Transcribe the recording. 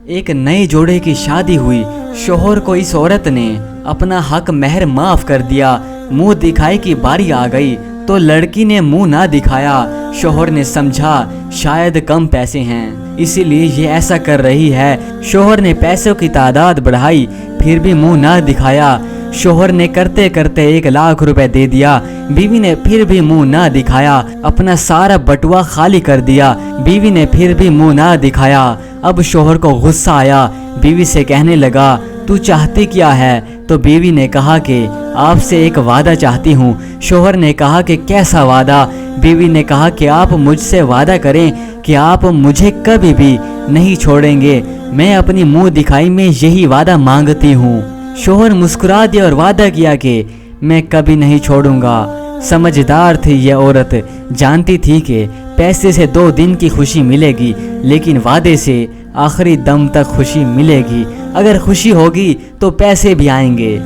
ایک نئے جوڑے کی شادی ہوئی، شوہر کو اس عورت نے اپنا حق مہر معاف کر دیا، منہ دکھائی کی باری آ گئی تو لڑکی نے منہ نہ دکھایا۔ شوہر نے سمجھا شاید کم پیسے ہیں اسی لیے یہ ایسا کر رہی ہے۔ شوہر نے پیسوں کی تعداد بڑھائی پھر بھی منہ نہ دکھایا۔ شوہر نے کرتے کرتے 1,00,000 روپے دے دیا، بیوی نے پھر بھی منہ نہ دکھایا۔ اپنا سارا بٹوا خالی کر دیا، بیوی نے پھر بھی منہ نہ دکھایا۔ اب شوہر کو غصہ آیا، بیوی سے کہنے لگا تو چاہتی کیا ہے؟ تو بیوی نے کہا کہ آپ سے ایک وعدہ چاہتی ہوں۔ شوہر نے کہا کہ کیسا وعدہ؟ بیوی نے کہا کہ آپ مجھ سے وعدہ کریں کہ آپ مجھے کبھی بھی نہیں چھوڑیں گے، میں اپنی منہ دکھائی میں یہی وعدہ مانگتی ہوں۔ شوہر مسکرا دیا اور وعدہ کیا کہ میں کبھی نہیں چھوڑوں گا۔ سمجھدار تھی یہ عورت، جانتی تھی کہ پیسے سے 2 دن کی خوشی ملے گی لیکن وعدے سے آخری دم تک خوشی ملے گی۔ اگر خوشی ہوگی تو پیسے بھی آئیں گے۔